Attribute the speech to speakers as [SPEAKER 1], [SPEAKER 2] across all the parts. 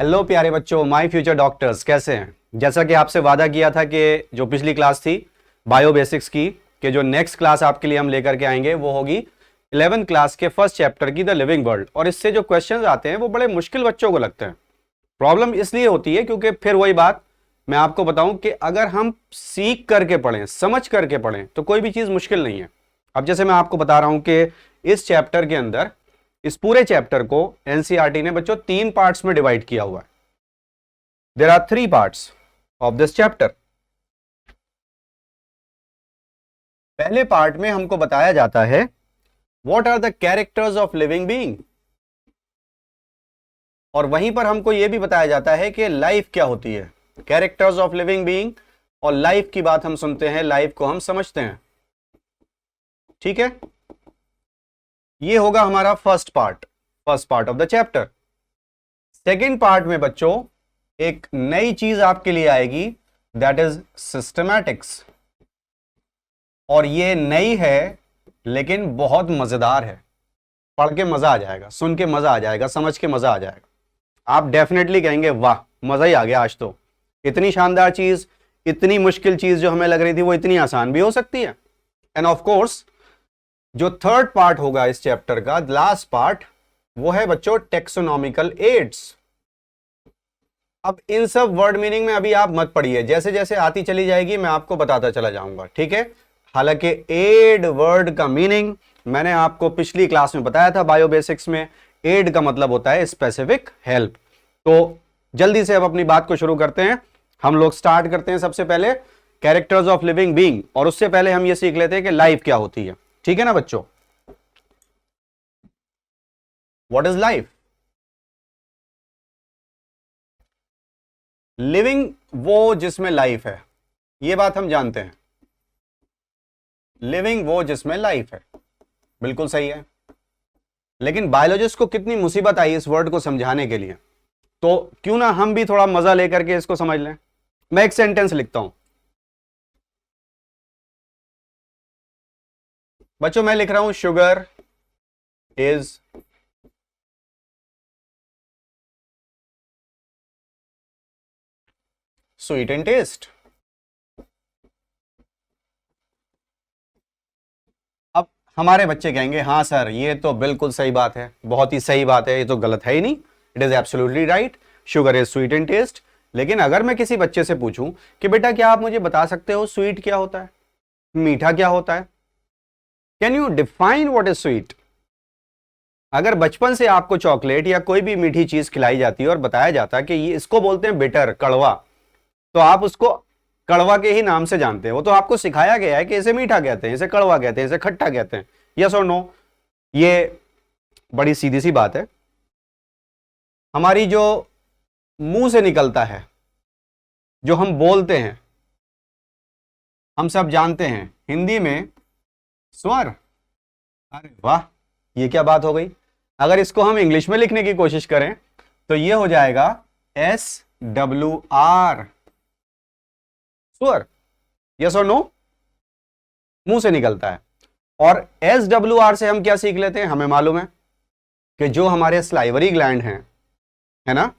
[SPEAKER 1] Hello प्यारे बच्चों, my future doctors कैसे हैं। जैसा कि आपसे वादा किया था कि जो पिछली क्लास थी बायो बेसिक्स की, कि जो नेक्स्ट क्लास आपके लिए हम लेकर के आएंगे वो होगी 11th क्लास के फर्स्ट चैप्टर की द लिविंग वर्ल्ड। और इससे जो क्वेश्चंस आते हैं वो बड़े मुश्किल बच्चों को लगते हैं। प्रॉब्लम इसलिए होती है क्योंकि फिर वही बात मैं आपको बताऊं कि अगर हम सीख करके पढ़ें, समझ करके पढ़ें, तो कोई भी चीज मुश्किल नहीं है। अब जैसे मैं आपको बता रहा हूं कि इस चैप्टर के अंदर, इस पूरे चैप्टर को एनसीईआरटी ने बच्चों 3 पार्ट्स में डिवाइड किया हुआ है। There are 3 parts of this chapter. पहले पार्ट में हमको बताया जाता है what are the characters of living being, और वहीं पर हमको यह भी बताया जाता है कि लाइफ क्या होती है। कैरेक्टर्स ऑफ लिविंग बीइंग और लाइफ की बात हम सुनते हैं, लाइफ को हम समझते हैं। ठीक है, ये होगा हमारा first part of the chapter. Second part में बच्चों एक नई चीज आपके लिए आएगी, दैट इज सिस्टमैटिक्स। और ये नई है लेकिन बहुत मजेदार है। पढ़ के मजा आ जाएगा, सुन के मजा आ जाएगा, समझ के मजा आ जाएगा। आप डेफिनेटली कहेंगे वाह मजा ही आ गया आज तो। इतनी शानदार चीज, इतनी मुश्किल चीज जो हमें लग रही थी वो इतनी आसान भी हो सकती है। एंड ऑफ कोर्स जो थर्ड पार्ट होगा इस चैप्टर का, लास्ट पार्ट, वो है बच्चों टेक्सोनॉमिकल एड्स। अब इन सब वर्ड मीनिंग में अभी आप मत पढ़िए, जैसे जैसे आती चली जाएगी मैं आपको बताता चला जाऊंगा, ठीक है। हालांकि एड वर्ड का मीनिंग मैंने आपको पिछली क्लास में बताया था बायो बेसिक्स में। एड का मतलब होता है स्पेसिफिक हेल्प। तो जल्दी से अब अपनी बात को शुरू करते हैं। हम लोग स्टार्ट करते हैं सबसे पहले कैरेक्टर्स ऑफ लिविंग बीइंग, और उससे पहले हम ये सीख लेते हैं कि लाइफ क्या होती है। ठीक है ना बच्चों, व्हाट इज लाइफ? लिविंग वो जिसमें लाइफ है, ये बात हम जानते हैं। लिविंग वो जिसमें लाइफ है, बिल्कुल सही है। लेकिन बायोलॉजिस्ट को कितनी मुसीबत आई इस वर्ड को समझाने के लिए, तो क्यों ना हम भी थोड़ा मजा लेकर के इसको समझ लें। मैं एक सेंटेंस लिखता हूं बच्चों, मैं लिख रहा हूं sugar is sweet in taste. अब हमारे बच्चे कहेंगे हाँ सर ये तो बिल्कुल सही बात है, बहुत ही सही बात है, ये तो गलत है ही नहीं, it is absolutely right, sugar is sweet in taste. लेकिन अगर मैं किसी बच्चे से पूछूं कि बेटा क्या आप मुझे बता सकते हो स्वीट क्या होता है, मीठा क्या होता है, can you define what is sweet. अगर बचपन से आपको चॉकलेट या कोई भी मीठी चीज खिलाई जाती है और बताया जाता है कि ये इसको बोलते हैं बिटर, कड़वा, तो आप उसको कड़वा के ही नाम से जानते हैं। वो तो आपको सिखाया गया है कि इसे मीठा कहते हैं, इसे कड़वा कहते हैं, इसे खट्टा कहते हैं। यस और नो? ये बड़ी सीधी सी बात है। हमारी जो मुंह से निकलता है, जो हम बोलते हैं, हम सब जानते हैं हिंदी में स्वर। अरे वाह, ये क्या बात हो गई। अगर इसको हम इंग्लिश में लिखने की कोशिश करें तो ये हो जाएगा SWR, स्वर। यस और नो? मुंह से निकलता है। और SWR से हम क्या सीख लेते हैं, हमें मालूम है कि जो हमारे स्लाइवरी ग्लैंड हैं, है ना,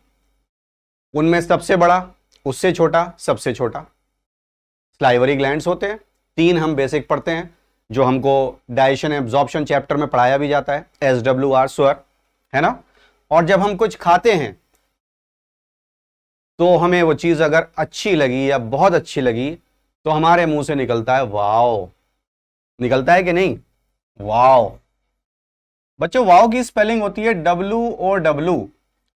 [SPEAKER 1] उनमें सबसे बड़ा, उससे छोटा, सबसे छोटा स्लाइवरी ग्लैंड्स होते हैं। 3 हम बेसिक पढ़ते हैं जो हमको डाइजेशन एब्जॉर्प्शन चैप्टर में पढ़ाया भी जाता है, SWR, स्वर, है ना। और जब हम कुछ खाते हैं तो हमें वो चीज अगर अच्छी लगी या बहुत अच्छी लगी तो हमारे मुंह से निकलता है वाओ। निकलता है कि नहीं? वाओ। बच्चों वाओ की स्पेलिंग होती है WOW,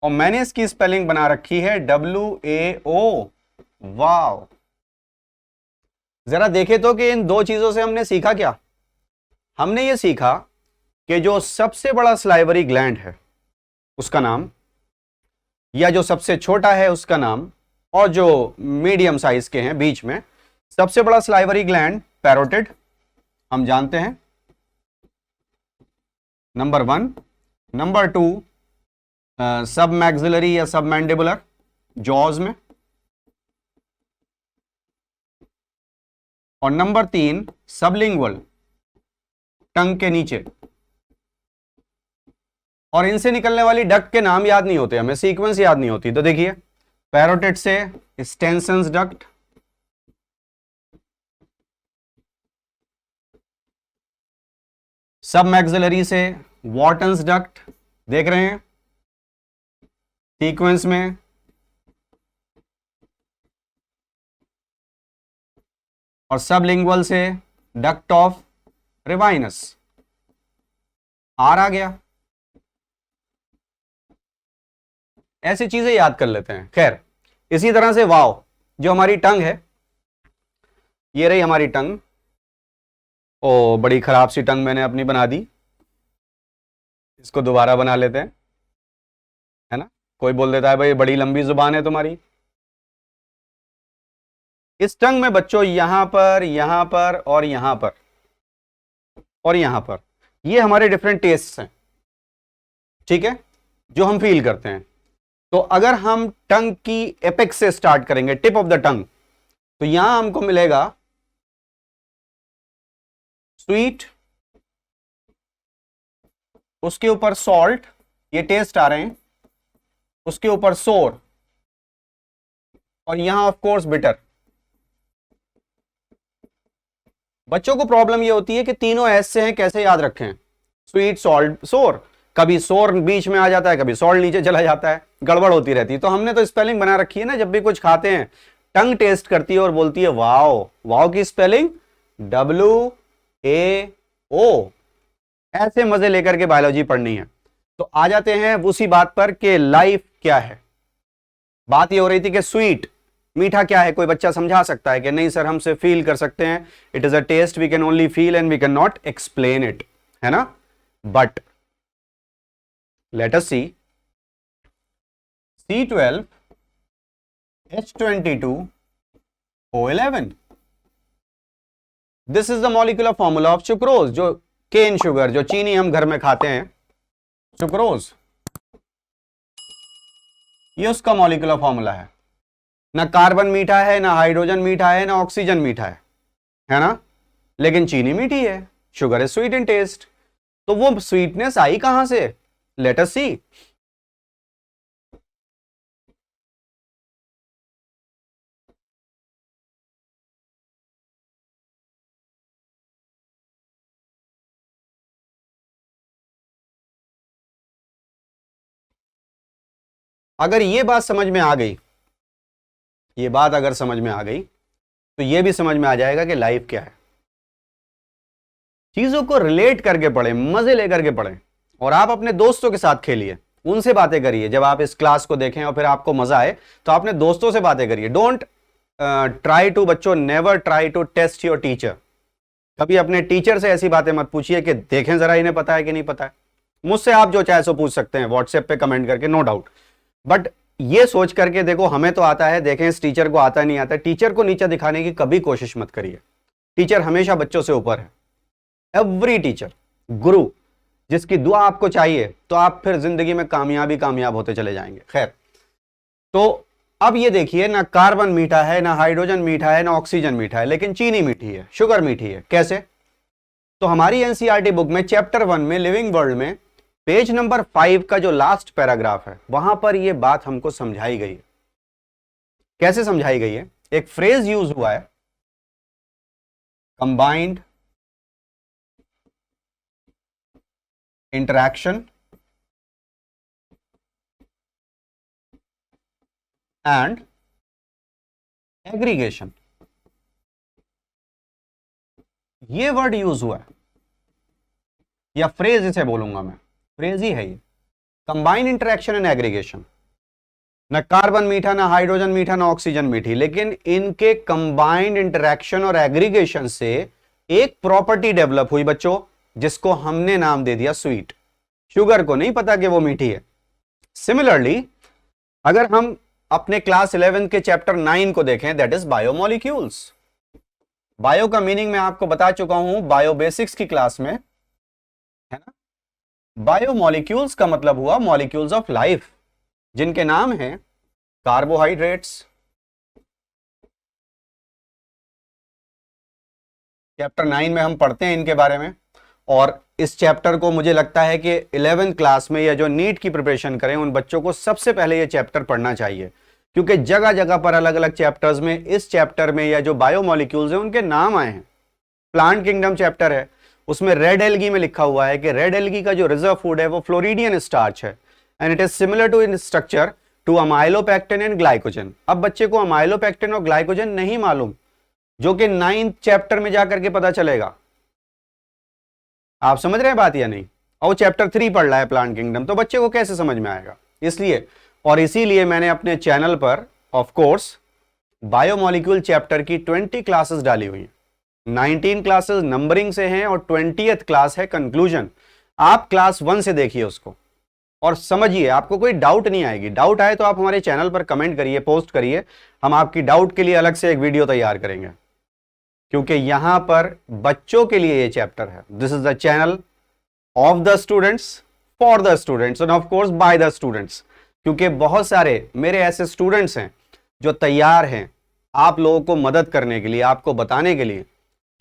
[SPEAKER 1] और मैंने इसकी स्पेलिंग बना रखी है WAO, वाओ। जरा देखे तो कि इन 2 चीजों से हमने सीखा क्या। हमने ये सीखा कि जो सबसे बड़ा स्लाइवरी ग्लैंड है उसका नाम, या जो सबसे छोटा है उसका नाम, और जो मीडियम साइज के हैं बीच में, सबसे बड़ा स्लाइवरी ग्लैंड पैरोटिड हम जानते हैं, नंबर 1। नंबर 2 सब मैक्सिलरी या सब मैंडिबुलर, जॉज में। और नंबर 3 सबलिंगुअल, टंग के नीचे। और इनसे निकलने वाली डक्ट के नाम याद नहीं होते हमें, सीक्वेंस याद नहीं होती। तो देखिए, पैरोटिड से स्टेनसन्स डक्ट, सब मैक्सिलरी से वॉर्टन्स डक्ट, देख रहे हैं सीक्वेंस में, और सबलिंगुअल से डक्ट ऑफ रिवाइनस, आर आ गया। ऐसी चीजें याद कर लेते हैं। खैर, इसी तरह से वाव, जो हमारी टंग है, ये रही हमारी टंग। ओ, बड़ी खराब सी टंग मैंने अपनी बना दी, इसको दोबारा बना लेते हैं, है ना। कोई बोल देता है भाई बड़ी लंबी जुबान है तुम्हारी। इस टंग में बच्चों यहां पर, यहां पर और यहां पर और यहां पर, ये हमारे डिफरेंट टेस्ट हैं, ठीक है, जो हम फील करते हैं। तो अगर हम टंग की एपेक्स से स्टार्ट करेंगे, टिप ऑफ द टंग, तो यहां हमको मिलेगा स्वीट, उसके ऊपर सॉल्ट, ये टेस्ट आ रहे हैं, उसके ऊपर सोर, और यहां ऑफ कोर्स बिटर। बच्चों को प्रॉब्लम ये होती है कि तीनों एस से हैं, कैसे याद रखें, स्वीट, सॉल्ट, सोर। कभी सोर बीच में आ जाता है, कभी सॉल्ट नीचे चला जाता है, गड़बड़ होती रहती है। तो हमने तो स्पेलिंग बना रखी है ना, जब भी कुछ खाते हैं टंग टेस्ट करती है और बोलती है वाओ। वाओ की स्पेलिंग WAO। ऐसे मजे लेकर के बायोलॉजी पढ़नी है। तो आ जाते हैं उसी बात पर कि लाइफ क्या है। बात ये हो रही थी कि स्वीट, मीठा क्या है, कोई बच्चा समझा सकता है कि नहीं सर, हमसे फील कर सकते हैं, it is a taste, we can only feel and we can not explain it, है ना। But let us see C12 H22O11, this is the molecular formula of sucrose, जो केन शुगर, जो चीनी हम घर में खाते हैं, सुक्रोज, ये उसका मॉलिक्यूलर फॉर्मूला है। ना कार्बन मीठा है, ना हाइड्रोजन मीठा है, ना ऑक्सीजन मीठा है ना, लेकिन चीनी मीठी है, sugar is sweet in taste. तो वो स्वीटनेस आई कहां से, लेट अस सी। अगर ये बात समझ में आ गई, ये बात अगर समझ में आ गई, तो ये भी समझ में आ जाएगा कि लाइफ क्या है। चीजों को रिलेट करके पढ़ें, मजे लेकर के पढ़ें, और आप अपने दोस्तों के साथ खेलिए, उनसे बातें करिए। जब आप इस क्लास को देखें और फिर आपको मजा आए, तो अपने दोस्तों से बातें करिए। डोंट ट्राई टू, बच्चों never try to taste your teacher. कभी अपने टीचर से ऐसी बातें मत पूछिए कि देखें जरा इन्हें पता है कि नहीं पता है। मुझसे आप जो चाहे सो पूछ सकते हैं व्हाट्सएप पे कमेंट करके, नो डाउट, बट ये सोच करके देखो हमें तो आता है, देखें इस टीचर को आता नहीं आता। टीचर को नीचा दिखाने की कभी कोशिश मत करिए। टीचर हमेशा बच्चों से ऊपर है। एवरी टीचर, गुरु, जिसकी दुआ आपको चाहिए, तो आप फिर जिंदगी में कामयाब होते चले जाएंगे। खैर, तो अब ये देखिए, ना कार्बन मीठा है, ना हाइड्रोजन मीठा है, ना ऑक्सीजन मीठा है, लेकिन चीनी मीठी है, शुगर मीठी है। कैसे? तो हमारी एनसीईआरटी बुक में चैप्टर 1 में लिविंग वर्ल्ड में पेज नंबर 5 का जो लास्ट पैराग्राफ है, वहां पर यह बात हमको समझाई गई है। कैसे समझाई गई है? एक फ्रेज यूज हुआ है, कंबाइंड इंटरैक्शन एंड एग्रीगेशन, ये वर्ड यूज हुआ है, या फ्रेज इसे बोलूंगा मैं, फ्रेज ही है ये, कंबाइंड इंटरैक्शन एंड एग्रीगेशन। ना कार्बन मीठा, ना हाइड्रोजन मीठा, ना ऑक्सीजन मीठी, लेकिन इनके कंबाइंड इंटरैक्शन और एग्रीगेशन से एक प्रॉपर्टी डेवलप हुई बच्चों, जिसको हमने नाम दे दिया स्वीट। शुगर को नहीं पता कि वो मीठी है। सिमिलरली, अगर हम अपने क्लास 11 के चैप्टर 9 को देखें, दैट इज बायोमोलिक्यूल्स। बायो का मीनिंग मैं आपको बता चुका हूं बायो बेसिक्स की क्लास में, है ना। बायोमोलिक्यूल्स का मतलब हुआ मॉलिक्यूल्स ऑफ लाइफ, जिनके नाम हैं कार्बोहाइड्रेट्स, चैप्टर 9 में हम पढ़ते हैं इनके बारे में, और इस चैप्टर को मुझे लगता है कि 11th क्लास में या जो नीट की प्रिपरेशन करें उन बच्चों को सबसे पहले ये चैप्टर पढ़ना चाहिए, क्योंकि जगह जगह पर अलग अलग चैप्टर्स में इस चैप्टर में या जो बायोमोलिक्यूल्स हैं उनके नाम आए हैं। प्लांट किंगडम चैप्टर है, उसमें रेड एल्गी में लिखा हुआ है कि रेड एल्गी का जो रिजर्व फूड है वो फ्लोरिडियन स्टार्च है and it is similar to in structure to amylopectin and glycogen. अब बच्चे को अमाइलोपेक्टिन और ग्लाइकोजन नहीं मालूम, जो कि 9th चैप्टर में जाकर के पता चलेगा। आप समझ रहे हैं बात या नहीं? और चैप्टर 3 पढ़ रहा है प्लांट किंगडम, तो बच्चे को कैसे समझ में आएगा? इसलिए और इसीलिए मैंने अपने चैनल पर ऑफ कोर्स बायोमोलिक्यूल चैप्टर की 20 क्लासेस डाली हुई हैं। 19 क्लासेस नंबरिंग से हैं और 20th क्लास है कंक्लूजन। आप क्लास 1 से देखिए उसको और समझिए, आपको कोई डाउट नहीं आएगी। डाउट आए तो आप हमारे चैनल पर कमेंट करिए, पोस्ट करिए, हम आपकी डाउट के लिए अलग से एक वीडियो तैयार करेंगे, क्योंकि यहां पर बच्चों के लिए ये चैप्टर है। This is the channel of the students, for the students and of course buy the students, क्योंकि बहुत सारे मेरे ऐसे स्टूडेंट्स हैं जो तैयार हैं आप लोगों को मदद करने के लिए, आपको बताने के लिए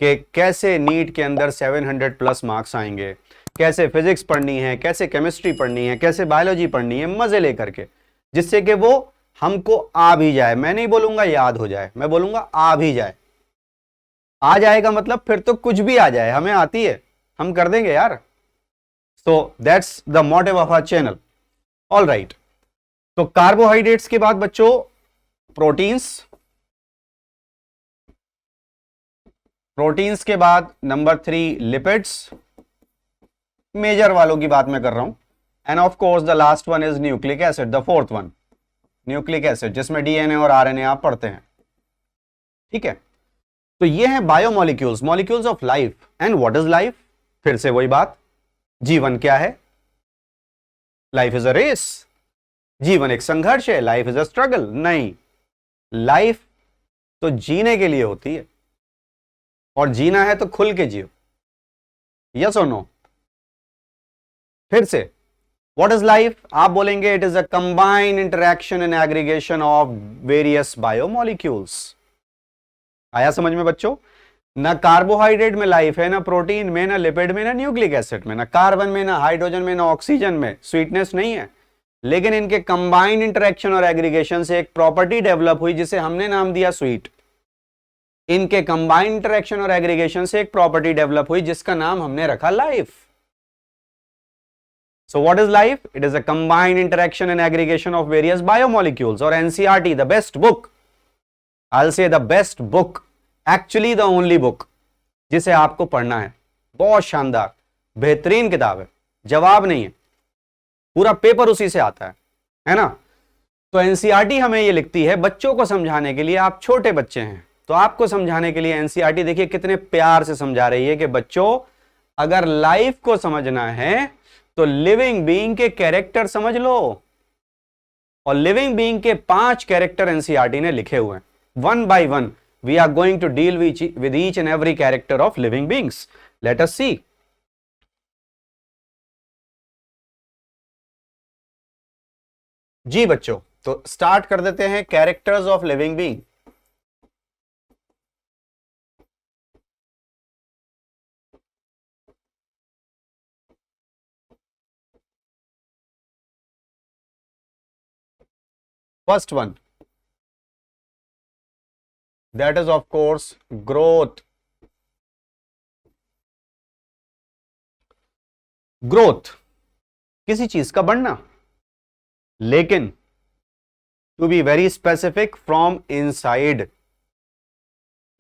[SPEAKER 1] कि कैसे नीट के अंदर 700 प्लस मार्क्स आएंगे, कैसे फिजिक्स पढ़नी है, कैसे केमिस्ट्री पढ़नी है, कैसे बायोलॉजी पढ़नी है, मजे लेकर के, जिससे कि वो हमको आ भी जाए। मैं नहीं बोलूंगा याद हो जाए, मैं बोलूंगा आ भी जाए। आ जाएगा मतलब फिर तो कुछ भी आ जाए, हमें आती है, हम कर देंगे यार। So that's the motive of our channel. All right, तो कार्बोहाइड्रेट्स के बाद बच्चों प्रोटीन्स, प्रोटीन्स के बाद नंबर 3 लिपिड्स, मेजर वालों की बात मैं कर रहा हूं, and of course the last one is nucleic acid, the fourth one nucleic acid, जिसमें डीएनए और आरएनए आप पढ़ते हैं। ठीक है, तो ये है biomolecules, molecules of life. And what is life? फिर से वही बात, जीवन क्या है? Life is a race. जीवन एक संघर्ष है, लाइफ इज अ स्ट्रगल नहीं। लाइफ तो जीने के लिए होती है, और जीना है तो खुल के जियो। यस और नो? फिर से, व्हाट इज लाइफ? आप बोलेंगे it is a combined interaction and aggregation of various biomolecules. आया समझ में बच्चों? ना कार्बोहाइड्रेट में लाइफ है, ना प्रोटीन में, ना लिपिड में, ना न्यूक्लिक एसिड में, ना कार्बन में, ना हाइड्रोजन में, ना ऑक्सीजन में स्वीटनेस नहीं है, लेकिन इनके कंबाइंड इंटरेक्शन और एग्रीगेशन से एक प्रॉपर्टी डेवलप हुई जिसे हमने नाम दिया स्वीट। इनके कंबाइंड इंटरेक्शन और एग्रीगेशन से एक प्रॉपर्टी डेवलप हुई जिसका नाम हमने रखा life. So what is life? It is a combined interaction and aggregation of various biomolecules. और NCERT, the best book, I'll say the best book, actually the only book जिसे आपको पढ़ना है। बहुत शानदार बेहतरीन किताब है, जवाब नहीं है, पूरा पेपर उसी से आता है ना? तो NCERT हमें ये लिखती है बच्चों को समझाने के लिए। आप छोटे बच्चे हैं तो आपको समझाने के लिए NCERT देखिए कितने प्यार से समझा रही है कि बच्चों, अगर लाइफ को समझना है तो लिविंग बीइंग के कैरेक्टर समझ लो। और लिविंग बीइंग के 5 कैरेक्टर एनसीईआरटी ने लिखे हुए हैं। One by one we are going to deal with each and every character of living beings. Let us see. जी बच्चों, तो स्टार्ट कर देते हैं characters of living being. First one, that is of course growth. Growth किसी चीज का बढ़ना, लेकिन to be very specific from inside.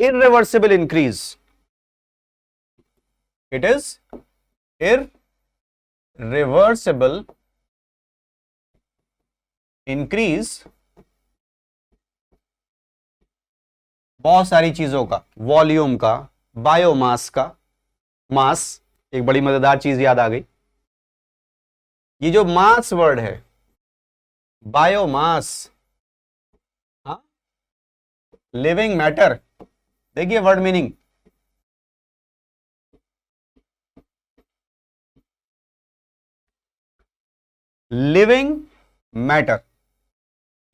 [SPEAKER 1] Irreversible increase. It is irreversible increase बहुत सारी चीजों का, वॉल्यूम का, बायोमास का। मास, एक बड़ी मजेदार चीज याद आ गई। ये जो मास वर्ड है, बायोमास, हाँ, लिविंग मैटर, देखिए word meaning. Living matter,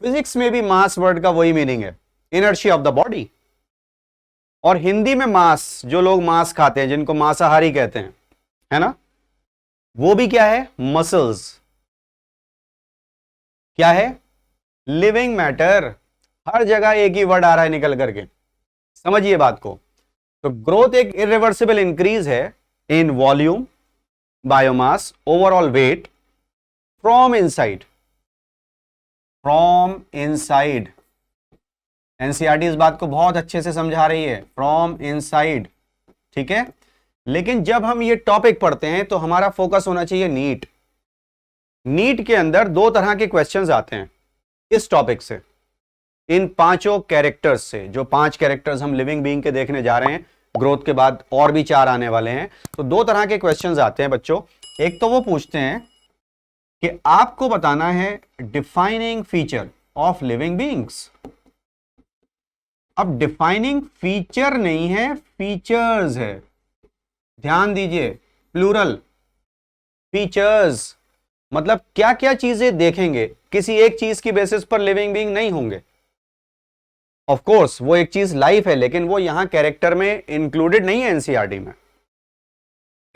[SPEAKER 1] physics में भी मास वर्ड का वही मीनिंग है, इनर्शिया ऑफ द बॉडी। और हिंदी में मास, जो लोग मांस खाते हैं, जिनको मांसाहारी कहते हैं, है ना, वो भी क्या है? मसल्स। क्या है? Living matter. हर जगह एक ही वर्ड आ रहा है निकल करके, समझिए बात को। तो ग्रोथ एक इरिवर्सिबल इंक्रीज है in volume, biomass, overall wait from inside. From inside, NCERT इस बात को बहुत अच्छे से समझा रही है, फ्रॉम इनसाइड। ठीक है, लेकिन जब हम ये टॉपिक पढ़ते हैं तो हमारा फोकस होना चाहिए नीट। नीट के अंदर दो तरह के क्वेश्चंस आते हैं इस टॉपिक से, इन पांचों कैरेक्टर्स से। जो पांच कैरेक्टर्स हम लिविंग बीइंग के देखने जा रहे हैं, ग्रोथ के बाद और भी चार आने वाले हैं। तो दो तरह के क्वेश्चंस आते हैं बच्चों। एक तो वो पूछते हैं कि आपको बताना है defining feature of living beings. अब डिफाइनिंग फीचर नहीं है, फीचर्स है, ध्यान दीजिए, प्लूरल। फीचर्स मतलब क्या क्या चीजें देखेंगे, किसी एक चीज की बेसिस पर लिविंग बीइंग नहीं होंगे। ऑफ कोर्स वो एक चीज लाइफ है, लेकिन वो यहां कैरेक्टर में इंक्लूडेड नहीं है। एनसीईआरटी में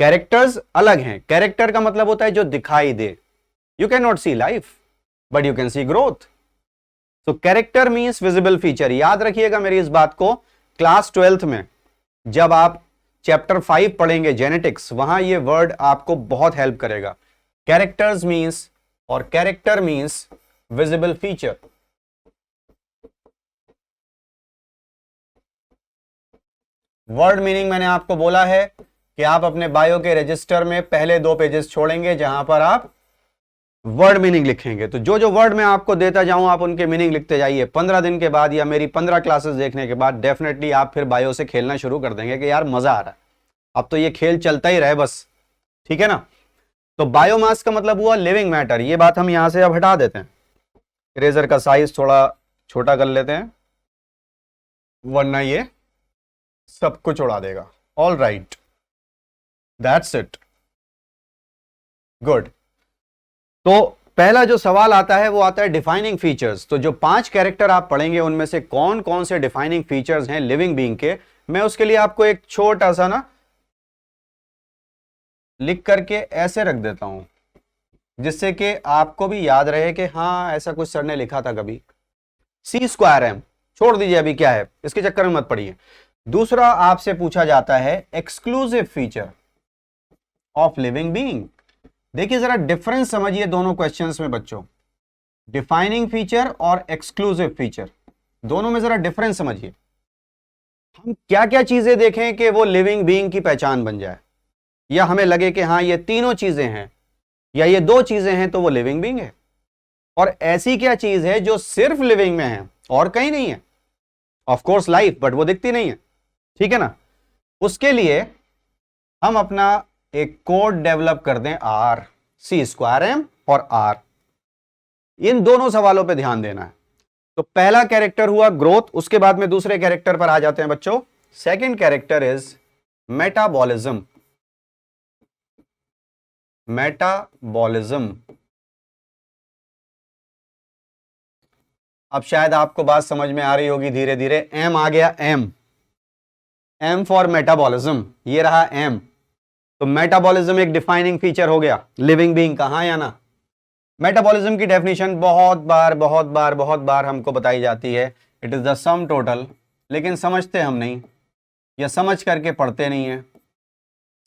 [SPEAKER 1] कैरेक्टर्स अलग हैं। कैरेक्टर का मतलब होता है जो दिखाई दे। You can not see life but you can see growth. तो कैरेक्टर मींस विजिबल फीचर। याद रखिएगा मेरी इस बात को, क्लास 12th में जब आप चैप्टर 5 पढ़ेंगे जेनेटिक्स, वहां ये वर्ड आपको बहुत हेल्प करेगा। कैरेक्टर्स मींस, और character means visible feature. Word meaning मैंने आपको बोला है कि आप अपने बायो के रजिस्टर में पहले 2 पेजेस छोड़ेंगे जहां पर आप वर्ड मीनिंग लिखेंगे। तो जो जो वर्ड मैं आपको देता जाऊं आप उनके मीनिंग लिखते जाइए। 15 दिन के बाद या मेरी 15 क्लासेस देखने के बाद डेफिनेटली आप फिर बायो से खेलना शुरू कर देंगे कि यार मजा आ रहा है, अब तो ये खेल चलता ही रहे बस। ठीक है ना। तो बायोमास का मतलब हुआ लिविंग मैटर। ये बात हम यहां से अब हटा देते हैं, इरेजर का साइज थोड़ा छोटा कर लेते हैं, वरना ये सब कुछ उड़ा देगा। All right, that's it, good. तो पहला जो सवाल आता है वो आता है डिफाइनिंग फीचर्स। तो जो 5 कैरेक्टर आप पढ़ेंगे उनमें से कौन कौन से डिफाइनिंग फीचर्स हैं लिविंग बीइंग के, मैं उसके लिए आपको एक छोटा सा ना लिख करके ऐसे रख देता हूं, जिससे कि आपको भी याद रहे कि हाँ ऐसा कुछ सर ने लिखा था कभी। C²M छोड़ दीजिए, अभी क्या है इसके चक्कर में मत पड़िए। दूसरा आपसे पूछा जाता है exclusive feature of living being. देखिए जरा डिफरेंस समझिए दोनों क्वेश्चंस में बच्चों, डिफाइनिंग फीचर और एक्सक्लूसिव फीचर, दोनों में जरा डिफरेंस समझिए। हम क्या क्या चीजें देखें कि वो लिविंग बीइंग की पहचान बन जाए, या हमें लगे कि हाँ ये तीनों चीजें हैं या ये 2 चीजें हैं तो वो लिविंग बीइंग है। और ऐसी क्या चीज है जो सिर्फ लिविंग में है और कहीं नहीं है? ऑफ कोर्स लाइफ, बट वो दिखती नहीं है। ठीक है ना। उसके लिए हम अपना एक कोड डेवलप कर दें, C²M और R। इन दोनों सवालों पे ध्यान देना है। तो पहला कैरेक्टर हुआ ग्रोथ, उसके बाद में दूसरे कैरेक्टर पर आ जाते हैं बच्चों। Second character is metabolism. Metabolism, अब शायद आपको बात समझ में आ रही होगी धीरे धीरे। एम आ गया, एम फॉर मेटाबॉलिज्म, ये रहा एम। तो मेटाबॉलिज्म एक डिफाइनिंग फीचर हो गया लिविंग बीइंग का, हाँ या ना। मेटाबॉलिज्म की डेफिनेशन बहुत बार हमको बताई जाती है, it is the sum total, लेकिन समझते हम नहीं या समझ करके पढ़ते नहीं है।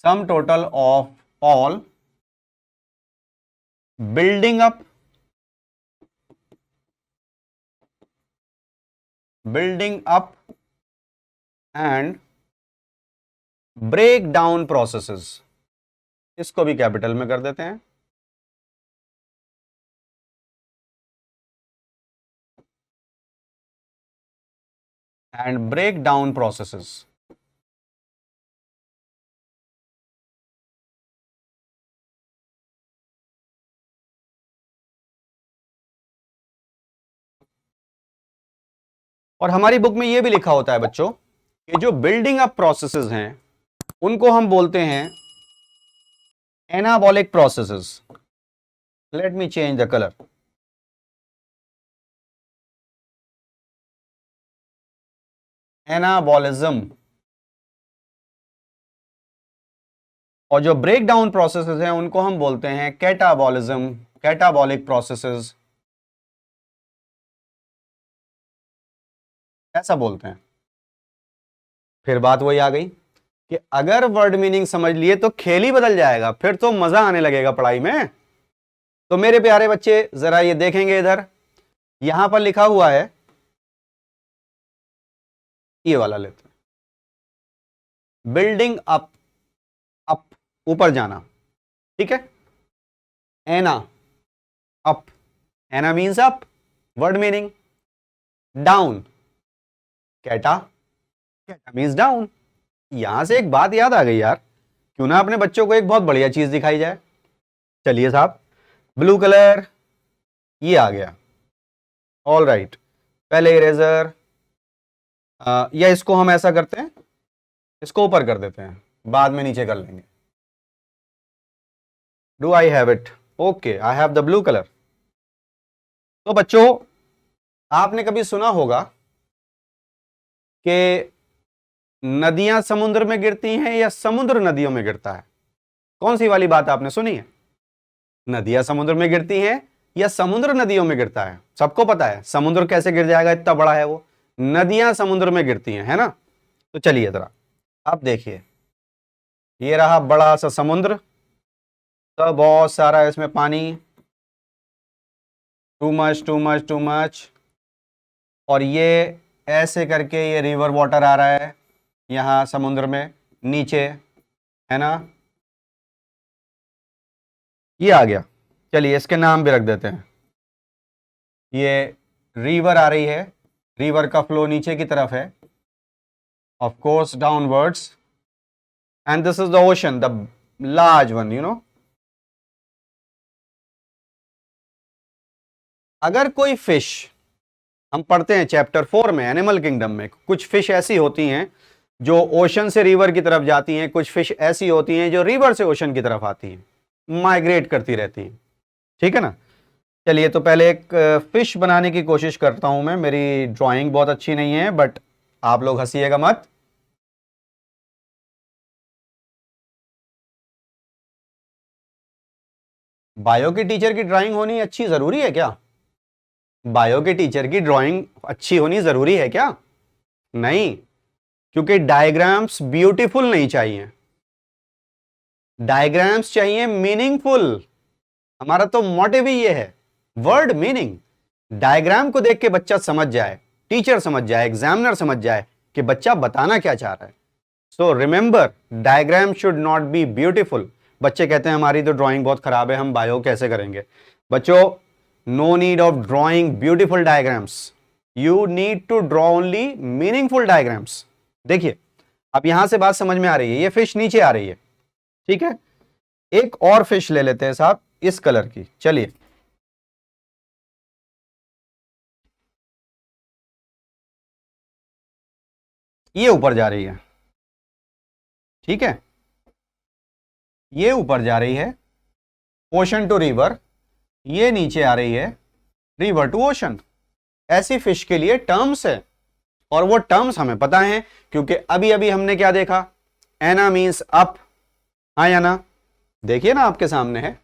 [SPEAKER 1] Sum total of all building up and break down processes, इसको भी कैपिटल में कर देते हैं। And break down processes. और हमारी बुक में यह भी लिखा होता है बच्चों कि जो बिल्डिंग अप प्रोसेसेस हैं उनको हम बोलते हैं anabolic processes. Let me change the colour. Anabolism, और जो ब्रेक डाउन प्रोसेसेस हैं उनको हम बोलते हैं कैटाबॉलिज्म, कैटाबॉलिक प्रोसेसेस ऐसा बोलते हैं। फिर बात वही आ गई कि अगर वर्ड मीनिंग समझ लिए तो खेल ही बदल जाएगा, फिर तो मजा आने लगेगा पढ़ाई में। तो मेरे प्यारे बच्चे जरा ये देखेंगे, इधर यहां पर लिखा हुआ है, ये वाला लेते हैं, बिल्डिंग अप, अप ऊपर जाना, ठीक है। Ana, up, ana means up, word meaning. Down, cata, cata means down. यहां से एक बात याद आ गई यार, क्यों ना अपने बच्चों को एक बहुत बढ़िया चीज दिखाई जाए। चलिए साहब, ब्लू कलर ये आ गया, ऑल राइट। पहले इरेजर, या इसको हम ऐसा करते हैं, इसको ऊपर कर देते हैं, बाद में नीचे कर लेंगे। Do I have it? Okay, I have the blue colour. तो बच्चों, आपने कभी सुना होगा कि नदियां समुद्र में गिरती हैं या समुद्र नदियों में गिरता है? कौन सी वाली बात आपने सुनी है? नदियां समुद्र में गिरती हैं या समुद्र नदियों में गिरता है? सबको पता है समुद्र कैसे गिर जाएगा, इतना बड़ा है वो। नदियां समुद्र में गिरती हैं, है ना। तो चलिए जरा आप देखिए, ये रहा बड़ा सा समुद्र, तो बहुत सारा इसमें पानी, too much too much too much, और ये ऐसे करके ये रिवर वाटर आ रहा है यहां समुद्र में नीचे, है ना। ये आ गया, चलिए इसके नाम भी रख देते हैं। ये रिवर आ रही है, रिवर का फ्लो नीचे की तरफ है, of course downwards, and this is the ocean, the large one, you know. अगर कोई फिश, हम पढ़ते हैं चैप्टर 4 में एनिमल किंगडम में, कुछ फिश ऐसी होती हैं जो ओशन से रिवर की तरफ जाती हैं, कुछ फिश ऐसी होती हैं जो रिवर से ओशन की तरफ आती हैं, माइग्रेट करती रहती हैं, ठीक है ना। चलिए, तो पहले एक फिश बनाने की कोशिश करता हूं मैं। मेरी ड्राइंग बहुत अच्छी नहीं है, बट आप लोग हंसिएगा मत। बायो के टीचर की ड्राइंग होनी अच्छी जरूरी है क्या? बायो के टीचर की ड्राइंग अच्छी होनी जरूरी है क्या? नहीं, क्योंकि डायग्राम्स ब्यूटीफुल नहीं चाहिए, डायग्राम्स चाहिए मीनिंगफुल। हमारा तो मोटिव ही ये है, वर्ड मीनिंग। डायग्राम को देख के बच्चा समझ जाए, टीचर समझ जाए, एग्जामिनर समझ जाए कि बच्चा बताना क्या चाह रहा है। So remember, diagram should not be beautiful. बच्चे कहते हैं हमारी तो ड्राइंग बहुत खराब है, हम बायो कैसे करेंगे? बच्चों, no need of drawing beautiful diagrams, you need to draw only meaningful diagrams. देखिए, अब यहां से बात समझ में आ रही है, ये फिश नीचे आ रही है, ठीक है। एक और फिश ले लेते हैं साहब, इस कलर की। चलिए, ये ऊपर जा रही है, ठीक है, ये ऊपर जा रही है, ओशन टू रिवर, ये नीचे आ रही है, रिवर टू ओशन। ऐसी फिश के लिए टर्म्स है, और वो टर्म्स हमें पता है क्योंकि अभी अभी हमने क्या देखा, एना मीन्स अप, हाँ या ना? देखिए ना, आपके सामने है,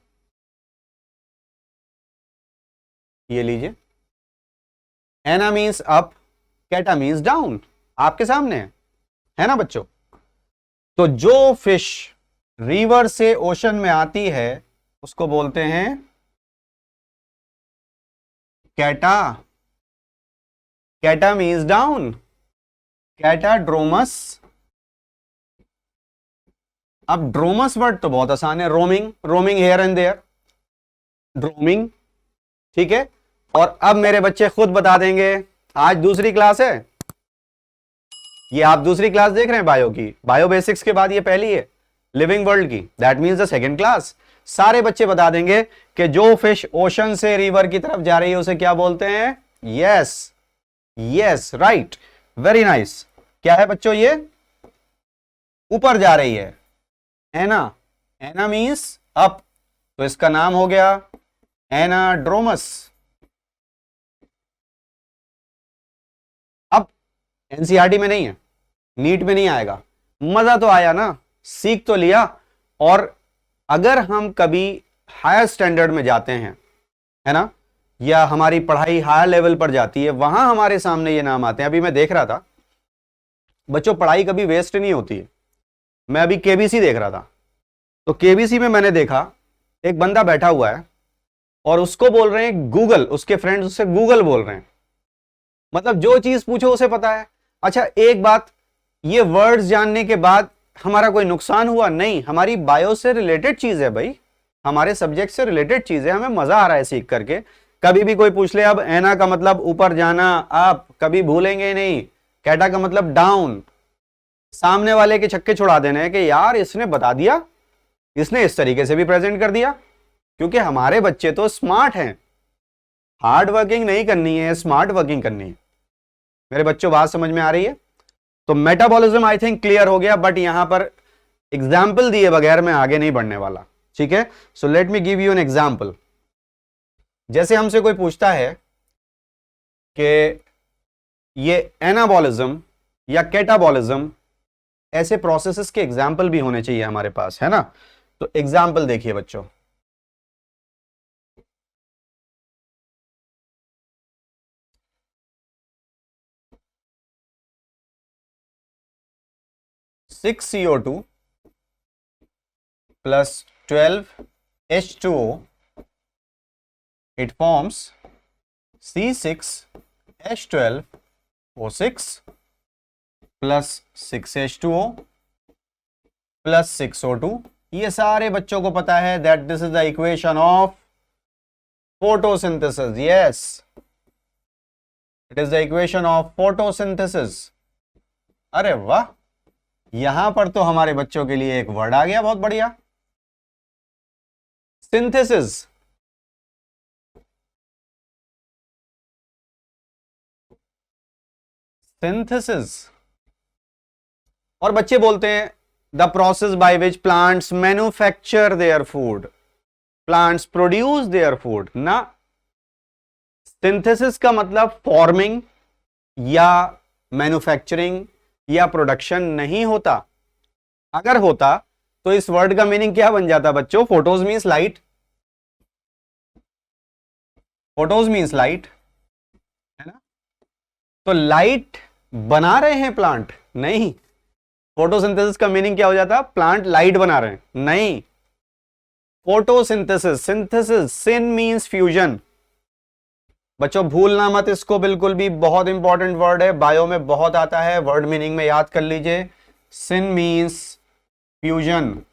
[SPEAKER 1] ये लीजिए, एना मीन्स अप, कैटा मीन्स डाउन, आपके सामने है ना बच्चों। तो जो फिश रिवर से ओशन में आती है उसको बोलते हैं कैटा, कैटा मीन्स डाउन, कैटाड्रोमस। अब ड्रोमस वर्ड तो बहुत आसान है, roaming, roaming here and there, ड्रोमिंग, ठीक है। और अब मेरे बच्चे खुद बता देंगे, आज दूसरी क्लास है, ये आप दूसरी क्लास देख रहे हैं बायो की, बायो बेसिक्स के बाद ये पहली है लिविंग वर्ल्ड की, that means the second class. सारे बच्चे बता देंगे कि जो फिश ओशन से रिवर की तरफ जा रही है उसे क्या बोलते हैं? Yes, yes, right, very nice. क्या है बच्चों? ये ऊपर जा रही है, एना, एना मीन्स अप, तो इसका नाम हो गया एनाड्रोमस। अब एनसीईआरटी में नहीं है, नीट में नहीं आएगा, मजा तो आया ना, सीख तो लिया, और अगर हम कभी हायर स्टैंडर्ड में जाते हैं, है ना, या हमारी पढ़ाई हायर लेवल पर जाती है, वहां हमारे सामने ये नाम आते हैं। अभी मैं देख रहा था बच्चों, पढ़ाई कभी वेस्ट नहीं होती है। मैं अभी केबीसी देख रहा था, तो केबीसी में मैंने देखा एक बंदा बैठा हुआ है और उसको बोल रहे हैं गूगल, उसके फ्रेंड्स उससे गूगल बोल रहे हैं। मतलब जो चीज पूछो उसे पता है। अच्छा एक बात, ये वर्ड्स जानने के बाद हमारा कोई नुकसान हुआ? नहीं, हमारी बायो से रिलेटेड चीज है भाई, हमारे सब्जेक्ट से रिलेटेड चीज है, हमें मजा आ रहा है सीख करके। कभी भी कोई पूछ ले, अब एना का मतलब ऊपर जाना, आप कभी भूलेंगे नहीं। कैटा का मतलब डाउन। सामने वाले के छक्के छुड़ा देने हैं कि यार इसने बता दिया, इसने इस तरीके से भी प्रेजेंट कर दिया। क्योंकि हमारे बच्चे तो स्मार्ट हैं, हार्ड वर्किंग नहीं करनी है, स्मार्ट वर्किंग करनी है। मेरे बच्चों बात समझ में आ रही है? तो मेटाबॉलिज्म आई थिंक क्लियर हो गया, बट यहां पर एग्जाम्पल दिए बगैर मैं आगे नहीं बढ़ने वाला, ठीक है। So let me give you an example. जैसे हमसे कोई पूछता है कि ये एनाबॉलिज्म या कैटाबॉलिज्म, ऐसे प्रोसेसेस के एग्जाम्पल भी होने चाहिए हमारे पास, है ना। तो एग्जाम्पल देखिए बच्चों, (6CO2 + 12H2O, it forms C6H12O6 + 6H2O + 6O2। ये सारे बच्चों को पता है that this is the equation of photosynthesis. Yes, it is the equation of photosynthesis. अरे वाह, यहां पर तो हमारे बच्चों के लिए एक वर्ड आ गया, बहुत बढ़िया, सिंथेसिस। सिंथेसिस। और बच्चे बोलते हैं the process by which plants manufacture their food, plants produce their food ना। सिंथेसिस का मतलब फॉर्मिंग या मैन्युफैक्चरिंग या प्रोडक्शन नहीं होता। अगर होता तो इस वर्ड का मीनिंग क्या बन जाता बच्चों? Photos means light, photos means light, है ना। तो लाइट बना रहे हैं प्लांट? नहीं। फोटोसिंथेसिस का मीनिंग क्या हो जाता? प्लांट लाइट बना रहे हैं? नहीं। फोटोसिंथेसिस, सिंथेसिस, सिन मीन्स फ्यूजन। बच्चों भूलना मत इसको बिल्कुल भी, बहुत इंपॉर्टेंट वर्ड है, बायो में बहुत आता है, वर्ड मीनिंग में याद कर लीजिए। सिन मीन्स फ्यूजन,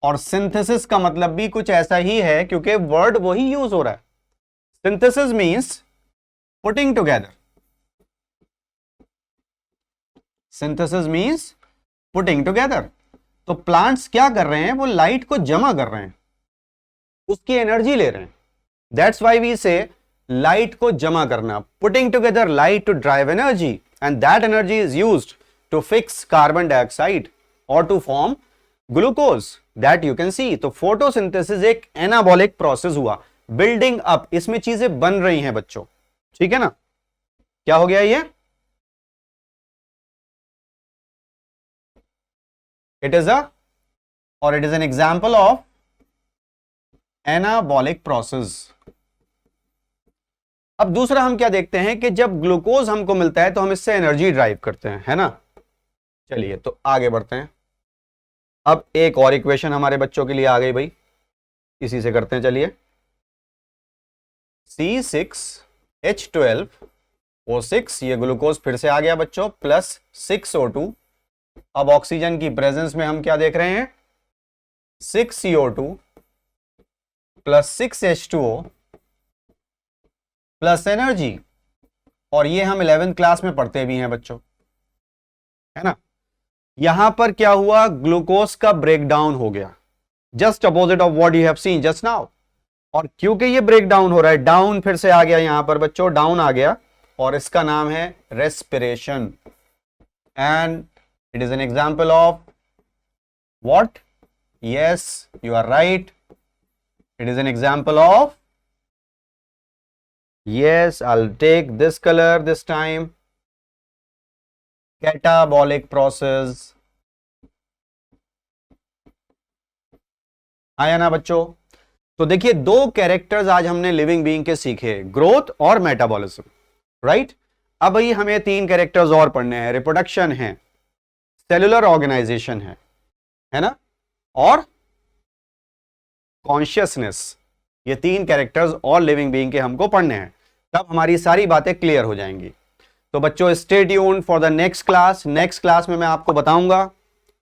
[SPEAKER 1] और सिंथेसिस का मतलब भी कुछ ऐसा ही है क्योंकि वर्ड वही यूज हो रहा है। Synthesis means putting together, synthesis means putting together. तो प्लांट्स क्या कर रहे हैं? वो लाइट को जमा कर रहे हैं, उसकी एनर्जी ले रहे हैं। That's why we say light को जमा करना, putting together light to drive energy, and that energy is used to fix carbon dioxide और to form glucose that you can see. तो फोटोसिंथेसिस एक एनाबॉलिक प्रोसेस हुआ, बिल्डिंग अप, इसमें चीजें बन रही हैं बच्चों, ठीक है ना। क्या हो गया ये? इट इज और it is an example of anabolic process. अब दूसरा हम क्या देखते हैं कि जब ग्लूकोज हमको मिलता है तो हम इससे एनर्जी ड्राइव करते हैं, है ना। चलिए तो आगे बढ़ते हैं। अब एक और इक्वेशन हमारे बच्चों के लिए आ गई भाई, इसी से करते हैं। चलिए, C6H12O6, ये ग्लूकोज फिर से आ गया बच्चों, प्लस 6O2। अब ऑक्सीजन की प्रेजेंस में हम क्या देख रहे हैं? 6CO2 + 6H2O plus energy. और ये हम 11th क्लास में पढ़ते भी हैं बच्चों, है ना। यहां पर क्या हुआ? ग्लूकोज का ब्रेकडाउन हो गया, just opposite of what you have seen just now. और क्योंकि ये ब्रेकडाउन हो रहा है, डाउन फिर से आ गया यहां पर बच्चों, डाउन आ गया, और इसका नाम है respiration. And it is an example of what? Yes, you are right, it is an example of, yes, I'll take this color this time, catabolic process। आया ना बच्चों? तो देखिए, दो कैरेक्टर्स आज हमने लिविंग बीइंग के सीखे, ग्रोथ और मेटाबॉलिज्म, राइट? अब ही हमें तीन कैरेक्टर्स और पढ़ने हैं, रिप्रोडक्शन है, सेलुलर ऑर्गेनाइजेशन है ना, और कॉन्शियसनेस। ये तीन कैरेक्टर्स और लिविंग बीइंग के हमको पढ़ने हैं, तब हमारी सारी बातें क्लियर हो जाएंगी। तो बच्चों stay tuned for the next class. Next class में मैं आपको बताऊंगा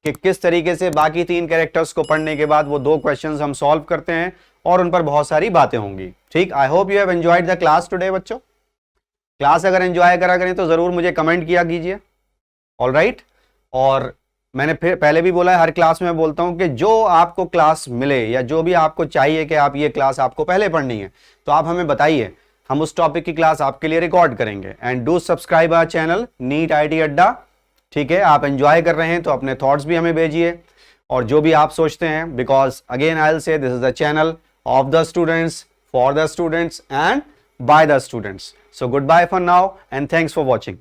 [SPEAKER 1] कि किस तरीके से बाकी तीन कैरेक्टर्स को पढ़ने के बाद वो दो क्वेश्चंस हम सॉल्व करते हैं और उन पर बहुत सारी बातें होंगी। ठीक, I hope you have enjoyed the class today बच्चों। क्लास अगर एंजॉय करा करें तो जरूर मुझे कमेंट किया कीजिए, ऑलराइट। और मैंने फिर पहले भी बोला है, हर क्लास में बोलता हूं कि जो आपको क्लास मिले या जो भी आपको चाहिए कि आप ये क्लास आपको पहले पढ़नी है, तो आप हमें बताइए, हम उस टॉपिक की क्लास आपके लिए रिकॉर्ड करेंगे। And do subscribe our channel NEET IT Adda. ठीक है, आप एंजॉय कर रहे हैं तो अपने थॉट्स भी हमें भेजिए और जो भी आप सोचते हैं, because again I will say this is the channel of the students, for the students and by the students. So goodbye for now and thanks for watching.